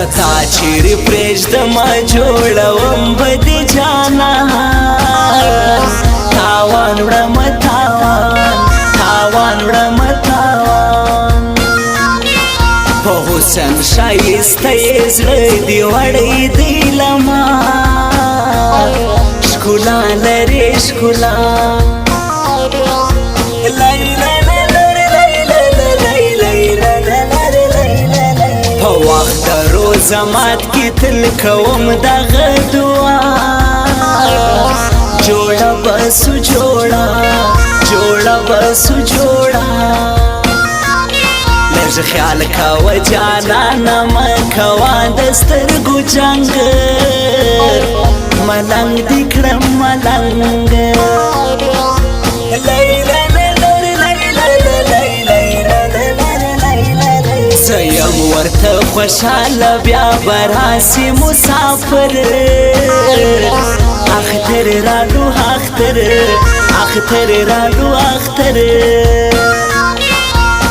زتا چیرې پرېږدمه جوړوم به دې جانان تاوان وړمه تاوان وړمه تاوان په حسن ښایسته یې زړه دې وړی دی لما ښکلا لرې ښکلا په وخت د روزه مات کې تل کوم دغه دعا جوړه به سو جوړه به سو جوړه لږ خیال کوه جانانه مه کوه د سترګو جنګ ملنګ دې کړم ملنګ زه یم ورته خوشحاله بیا به راسي مسافر اختر رالو اختر رالو اختر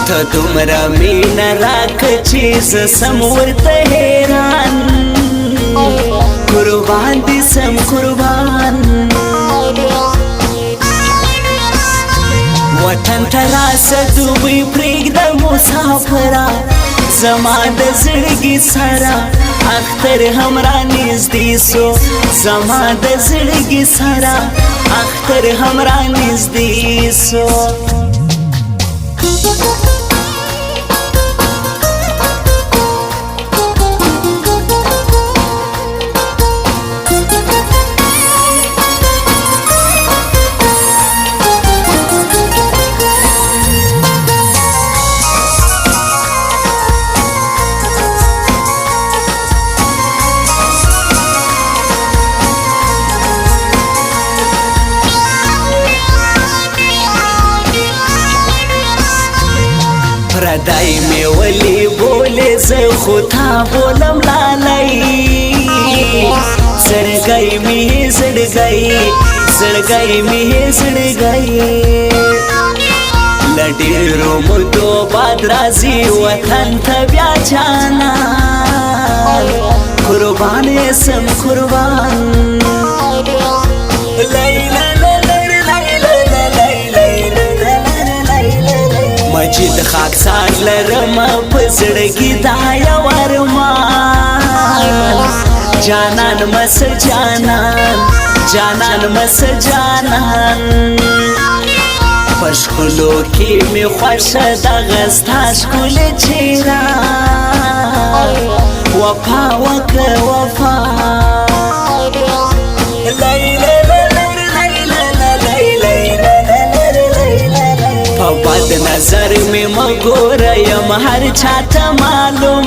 ته دومره مینه راکه چې زه سم ورته حیران قربان دې سم قربان وطن ته راسه دوبۍ پرېږده مسافره زما د زړګي سره اختر هم رانږدې سو زما د زړګي سره اختر هم رانږدې سو پردای می ولی بوله زه خو تا بولم لالی زړګی می زړګی می زړګی له ډېرو مودو بعد راځي وطن ته بیا جانان قربان سم قربان مجید خاکسار لرم په زړګي دا یو ارمان جانان مس جانان مس جانان پښکلو کې می خوښه دغه ستا ښکلې چهره وفا وکړه وفا په بد نظر می مګوره یم هر چاته معلوم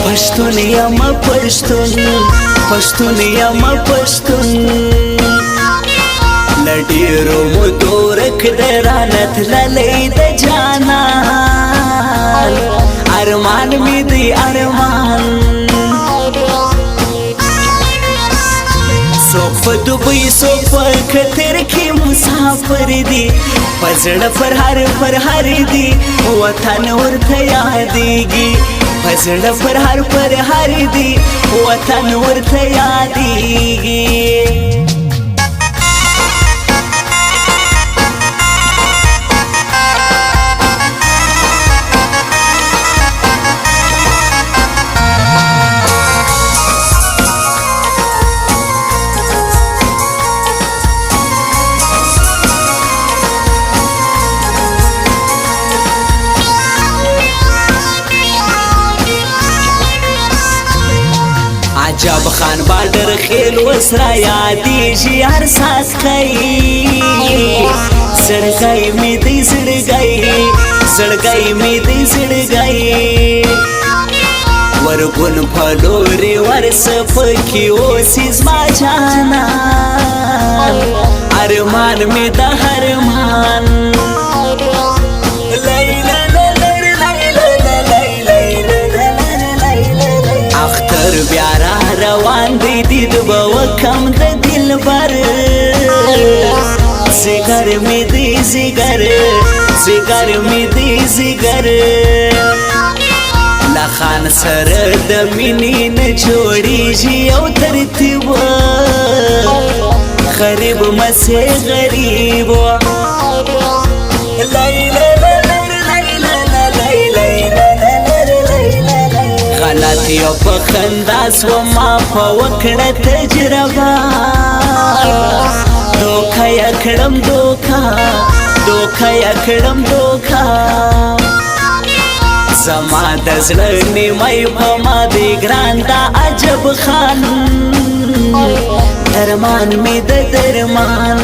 پښتون یم پښتون یم پښتون له ډېرو مودو ورک دی رانه تللی د جانان ارمان می دی ارمان څوک په دوبۍ څوک په قطر کې مسافر دي په زړه پر هر دي وطن ورته یادېږي په زړه پر هر دي وطن ورته یادېږي عجب خان بادر خیل وسرا یادېږي هر ساس کوي زړګی مې دی زړګی مې دی زړګی ورګون په لورې ورسه پکې اوسي زما جانان ارمان مې د ارمان اختر بیا را روان دی دید به وکم د دلبر زیګر می دی زیګر می دی زیګر خان سره د مینې نه جوړیږي یو ترتیب غریب مسې غریب غلط یو په خندا سوما په وکړه تجربه دوکه یا کړم دوکه یا کړم دوکه زما د زړه نیمه په ما دی ګران دا عجب خان درمان می د درمان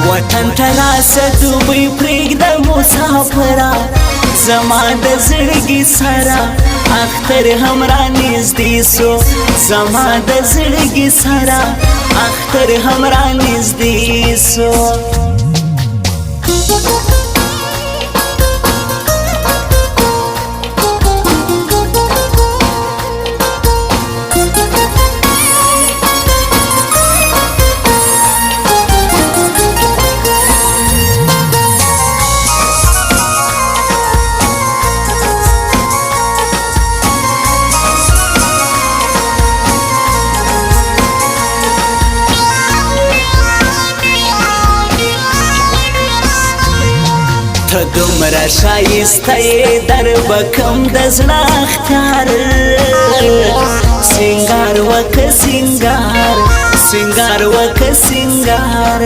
وطن تراسه دوبی پریږده مسافره زما د زړګي سره اختر هم را نږدې سو زما د زړګي سره اختر هم را نږدې سو ته دومره شایسته یې در بکم د زړه اختیار سینګار وکه سینګار وکه سینګار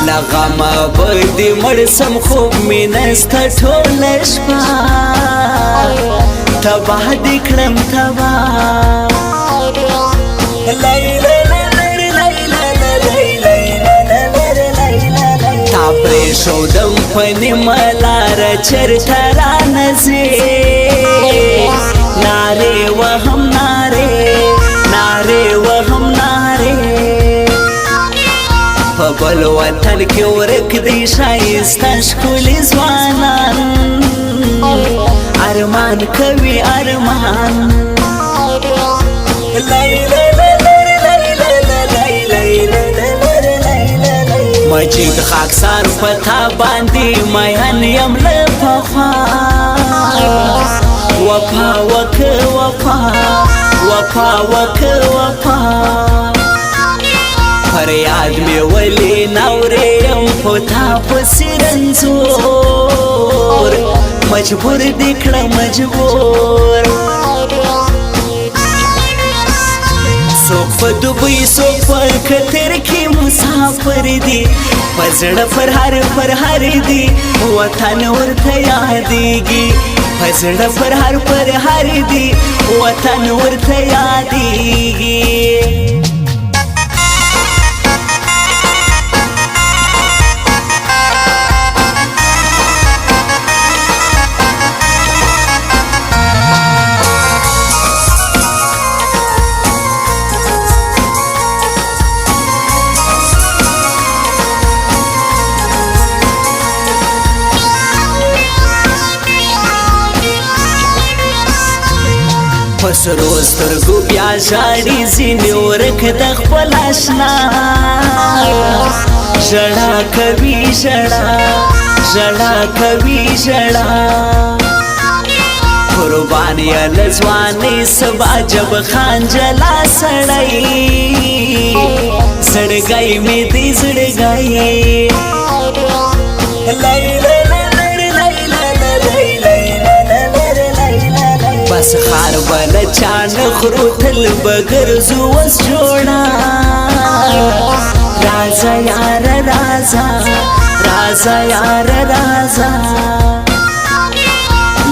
له غمه به دې مړ سم خوب مې نسته ټوله شپه تباه دې کړم تباه پریښودم په نیمه لاره چرته رانځې نارې وهم نارې وهم نارې په بل وطن کې ورک دی ښایسته ښکلي ځوانان ارمان کوي ارمان مجید خاکسار پتا باندې مین یم له پخوا وفا وکه وفا فریاد مې ولې ناورې یم پتا پسې رنځور مجبور دې کړه مجبور څوک په دوبۍ څوک په قطر کې مسافر دي په زړه پر هر دي وطن ورته یادېږي په زړه پر هر دي وطن ورته یادېږي پسرو سترګو بیا ژاړي ځینې ورک د خپل اشنا ژړا کوي ژړا قربان یې له ځوانۍ سبا جب خان جلا سړی زړګی مې دی زړګی بس خار بل چان خرو تل بگرزو وس جوڑا رازا یار رازا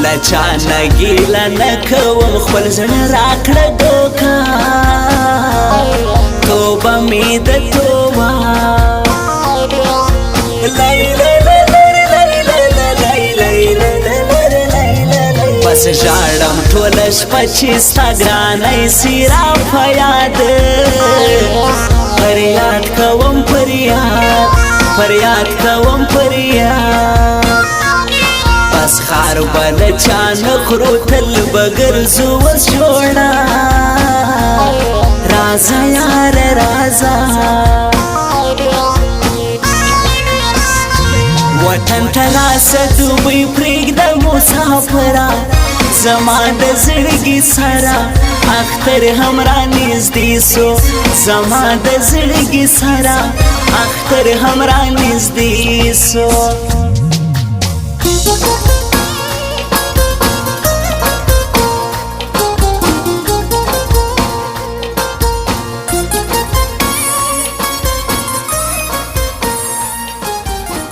لچان گیلا نکوم خپل زړه راکړه دوکا توبه مې د توبه بس ژاړم ټوله شپه چې ستا ګرانۍ سي را په یاد فریاد کوم فریاد بس خار بل چا نه خورو تل بګرځو وس جوړه رازا یار رازا وطن تراسه دوبی پریگ دا مسافرا زما د زړګي سره اختر همرا نږدې سو زما د زړګي سره اختر همرا نږدې سو